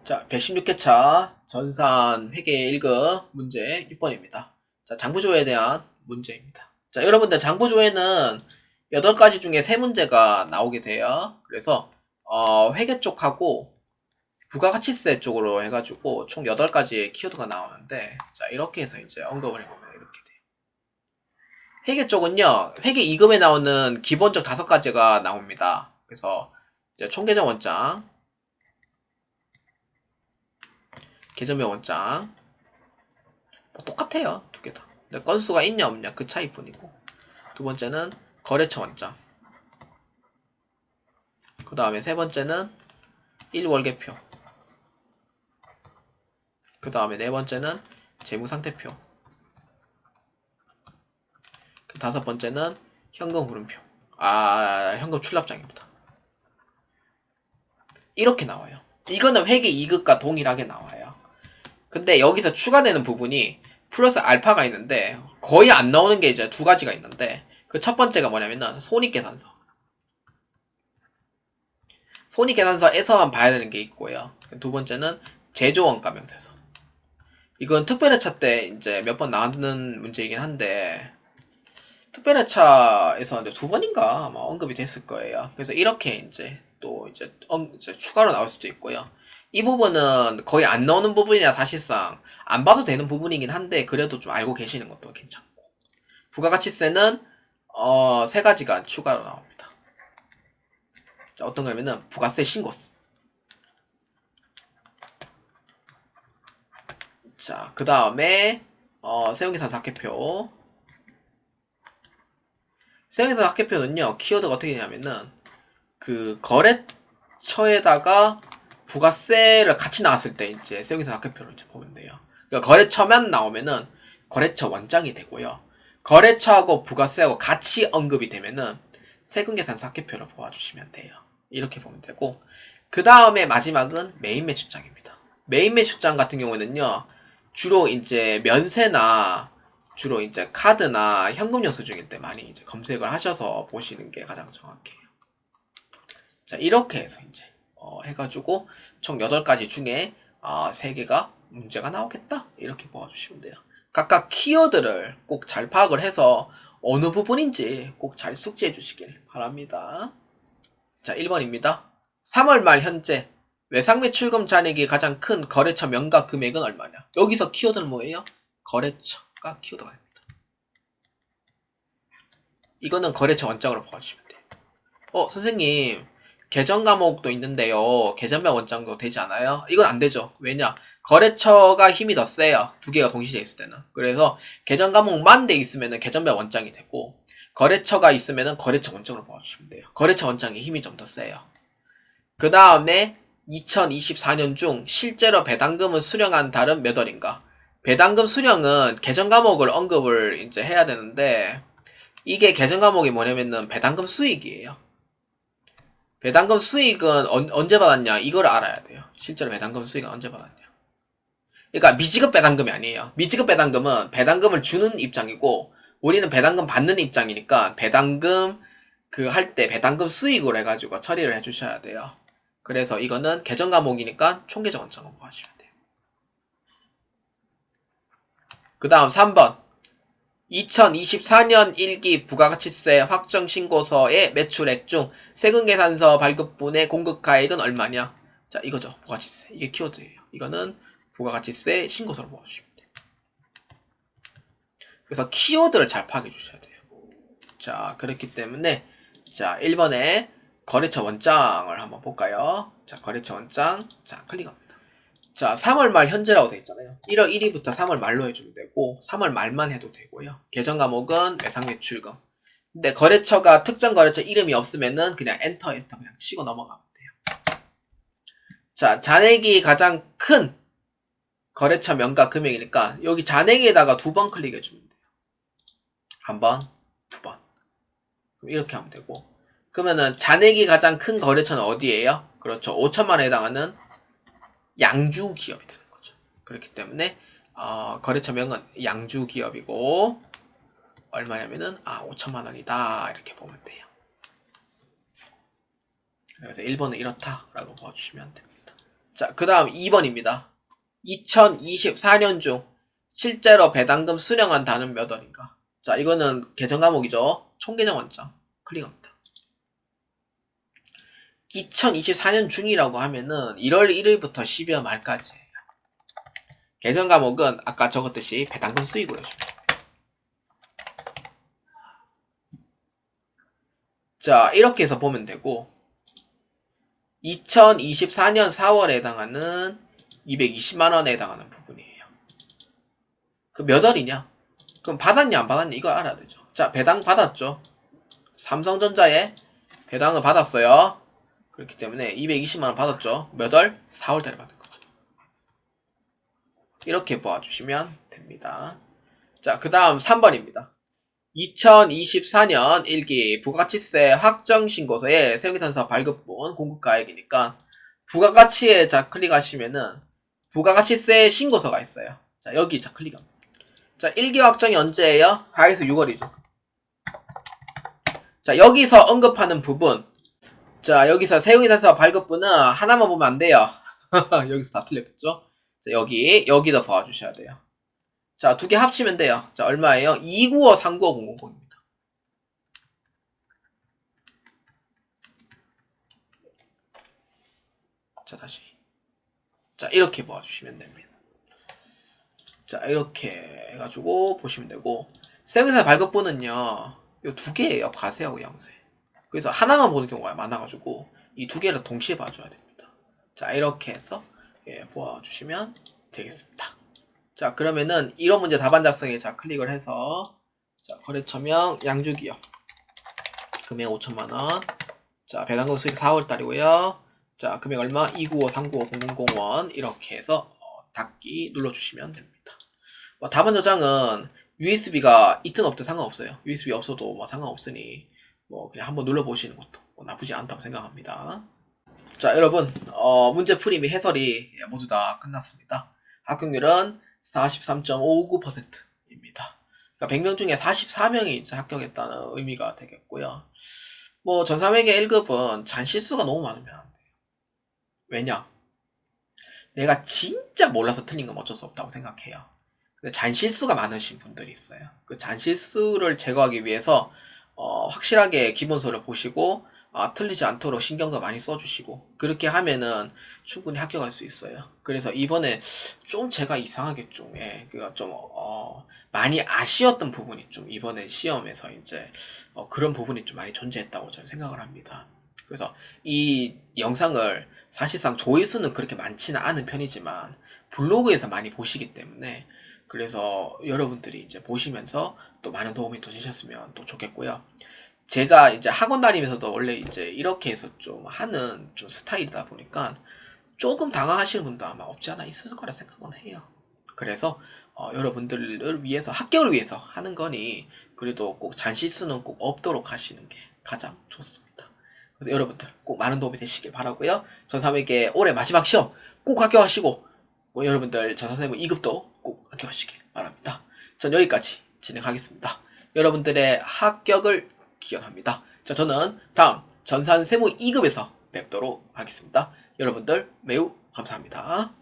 자, 116회차 전산 회계 1급 문제 6번입니다. 자, 장부조회에 대한 문제입니다. 자, 여러분들 장부조회는 8가지 중에 3문제가 나오게 돼요. 그래서 회계 쪽하고 부가가치세 쪽으로 해가지고 총 8가지의 키워드가 나오는데, 자, 이렇게 해서 이제 언급을 해보면 이렇게 돼요. 회계 쪽은요, 회계 2급에 나오는 기본적 5가지가 나옵니다. 그래서 이제 총계정 원장, 계정명 원장 뭐 똑같아요. 두 개 다. 근데 건수가 있냐 없냐 그 차이뿐이고. 두 번째는 거래처 원장. 그 다음에 세 번째는 1월계표. 그 다음에 네 번째는 재무상태표. 그 다섯 번째는 현금 흐름표. 현금 출납장입니다. 이렇게 나와요. 이거는 회계 2급과 동일하게 나와요. 근데 여기서 추가되는 부분이 플러스 알파가 있는데 거의 안 나오는 게 이제 2가지가 있는데, 그 첫 번째가 뭐냐면은 손익계산서. 손익계산서에서만 봐야 되는 게 있고요. 두 번째는 제조원가 명세서. 이건 특별회차 때 이제 몇 번 나왔는 문제이긴 한데, 특별회차에서 이제 2번인가 아마 언급이 됐을 거예요. 그래서 이렇게 이제 또 이제 추가로 나올 수도 있고요. 이 부분은 거의 안 나오는 부분이라 사실상 안 봐도 되는 부분이긴 한데, 그래도 좀 알고 계시는 것도 괜찮고. 부가가치세는 3가지가 추가로 나옵니다. 자, 어떤 거냐면은 부가세 신고세. 자, 그 다음에 세용계산 사개표. 세용계산 사개표는요, 키워드가 어떻게 되냐면은 그 거래처에다가 부가세를 같이 나왔을 때 이제 세용계산 사개표를 이제 보면 돼요. 그러니까 거래처만 나오면은 거래처 원장이 되고요. 거래처하고 부가세하고 같이 언급이 되면은 세금계산 사개표를 보아주시면 돼요. 이렇게 보면 되고, 그 다음에 마지막은 메인 매출장입니다. 메인 매출장 같은 경우에는요, 주로 이제 면세나 주로 이제 카드나 현금 영수증일 때 많이 이제 검색을 하셔서 보시는 게 가장 정확해요. 자, 이렇게 해서 이제 해가지고 총 8가지 중에 3개가 문제가 나오겠다, 이렇게 보아주시면 돼요. 각각 키워드를 꼭 잘 파악을 해서 어느 부분인지 꼭 잘 숙지해 주시길 바랍니다. 자, 1번입니다. 3월 말 현재 외상매출금 잔액이 가장 큰 거래처 명가 금액은 얼마냐? 여기서 키워드는 뭐예요? 거래처가 키워드가 됩니다. 이거는 거래처 원장으로 봐주시면 돼요. 선생님, 계정 과목도 있는데요, 계정명 원장도 되지 않아요? 이건 안 되죠. 왜냐? 거래처가 힘이 더 세요. 2개가 동시에 있을 때는. 그래서 계정 과목만 돼 있으면은 계정명 원장이 되고, 거래처가 있으면은 거래처 원장으로 봐주시면 돼요. 거래처 원장이 힘이 좀 더 세요. 그 다음에 2024년 중 실제로 배당금을 수령한 달은 몇 월인가? 배당금 수령은 계정 과목을 언급을 이제 해야 되는데, 이게 계정 과목이 뭐냐면은 배당금 수익이에요. 배당금 수익은 언제 받았냐, 이걸 알아야 돼요. 실제로 배당금 수익은 언제 받았냐. 그러니까 미지급 배당금이 아니에요. 미지급 배당금은 배당금을 주는 입장이고, 우리는 배당금 받는 입장이니까 배당금 할 때 배당금 수익으로 해가지고 처리를 해주셔야 돼요. 그래서 이거는 계정 과목이니까 총계정 원장으로 보시면 돼요. 그 다음 3번. 2024년 1기 부가가치세 확정신고서의 매출액 중 세금계산서 발급분의 공급가액은 얼마냐? 자, 이거죠. 부가가치세. 이게 키워드예요. 이거는 부가가치세 신고서로 보아주시면 돼요. 그래서 키워드를 잘 파악해 주셔야 돼요. 자, 그렇기 때문에 자, 1번에 거래처 원장을 한번 볼까요? 자, 거래처 원장. 자, 클릭합니다. 자, 3월 말 현재라고 되어 있잖아요. 1월 1일부터 3월 말로 해주면 되고, 3월 말만 해도 되고요. 계정 과목은 외상매출금. 근데 거래처가 특정 거래처 이름이 없으면은 그냥 엔터 그냥 치고 넘어가면 돼요. 자, 잔액이 가장 큰 거래처 명가 금액이니까 여기 잔액에다가 2번 클릭해주면 돼요. 1번, 2번. 그럼 이렇게 하면 되고, 그러면은 잔액이 가장 큰 거래처는 어디예요? 그렇죠. 5천만에 해당하는 양주 기업이 되는 거죠. 그렇기 때문에 거래처명은 양주 기업이고, 얼마냐면은 5천만 원이다, 이렇게 보면 돼요. 그래서 1번은 이렇다라고 봐주시면 됩니다. 자, 그 다음 2번입니다. 2024년 중 실제로 배당금 수령한 단은 몇 원인가? 자, 이거는 계정 과목이죠. 총계정 원장 클릭합니다. 2024년 중이라고 하면은 1월 1일부터 12월 말까지예요. 계정 과목은 아까 적었듯이 배당금 수익으로 해줍니다. 자, 이렇게 해서 보면 되고 2024년 4월에 해당하는 220만원에 해당하는 부분이에요. 그 몇 월이냐? 그럼 받았냐 안 받았냐 이거 알아야 되죠. 자, 배당 받았죠. 삼성전자에 배당을 받았어요. 그렇기 때문에 220만원 받았죠. 몇 월? 4월달에 받은 거죠. 이렇게 보아주시면 됩니다. 자, 그 다음 3번입니다. 2024년 1기 부가가치세 확정신고서에 세무계산서 발급분 공급가액이니까 부가가치에 자 클릭하시면은 부가가치세 신고서가 있어요. 자, 여기 자 클릭합니다. 자, 1기 확정이 언제예요? 4에서 6월이죠. 자, 여기서 언급하는 부분. 자, 여기서 세무계산서 발급분은 하나만 보면 안 돼요. 여기서 다 틀렸겠죠? 자, 여기도 봐주셔야 돼요. 자, 두 개 합치면 돼요. 자, 얼마예요? 295-395-000입니다. 자, 다시. 자, 이렇게 봐주시면 됩니다. 자, 이렇게 해가지고 보시면 되고, 세무계산서 발급분은요, 요 두 개예요. 과세하고 양세. 그래서 하나만 보는 경우가 많아가지고, 이 두 개를 동시에 봐줘야 됩니다. 자, 이렇게 해서, 보아주시면 되겠습니다. 자, 그러면은 이런 문제 답안 작성에 자 클릭을 해서 자, 거래처명 양주기업 금액 5천만원. 자, 배당금 수익 4월달이고요. 자, 금액 얼마? 295-395-0001 이렇게 해서 닫기 눌러주시면 됩니다. 답안 저장은 USB가 있든 없든 상관없어요. USB 없어도 뭐 상관없으니 뭐 그냥 한번 눌러보시는 것도 뭐 나쁘지 않다고 생각합니다. 자, 여러분 문제 풀이 및 해설이 모두 다 끝났습니다. 합격률은 43.59%입니다. 그러니까 100명 중에 44명이 합격했다는 의미가 되겠고요. 뭐 전3회계 1급은 잔실수가 너무 많으면 안 돼요. 왜냐? 내가 진짜 몰라서 틀린 건 어쩔 수 없다고 생각해요. 근데 잔실수가 많으신 분들이 있어요. 그 잔실수를 제거하기 위해서 확실하게 기본서를 보시고 틀리지 않도록 신경도 많이 써주시고 그렇게 하면은 충분히 합격할 수 있어요. 그래서 이번에 좀 제가 이상하게 좀 많이 아쉬웠던 부분이 좀 이번에 시험에서 이제 그런 부분이 좀 많이 존재했다고 저는 생각을 합니다. 그래서 이 영상을 사실상 조회수는 그렇게 많지는 않은 편이지만 블로그에서 많이 보시기 때문에 그래서 여러분들이 이제 보시면서 또 많은 도움이 되셨으면 또 좋겠고요. 제가 이제 학원 다니면서도 원래 이제 이렇게 해서 좀 하는 좀 스타일이다 보니까 조금 당황하시는 분도 아마 없지 않아 있을 거라 생각은 해요. 그래서 여러분들을 위해서 합격을 위해서 하는 거니 그래도 꼭 잔실수는 꼭 없도록 하시는 게 가장 좋습니다. 그래서 여러분들 꼭 많은 도움이 되시길 바라고요. 전3회계 올해 마지막 시험 꼭 합격하시고 여러분들 전산세무 2급도 꼭 합격하시길 바랍니다. 전 여기까지 진행하겠습니다. 여러분들의 합격을 기원합니다. 자, 저는 다음 전산세무 2급에서 뵙도록 하겠습니다. 여러분들 매우 감사합니다.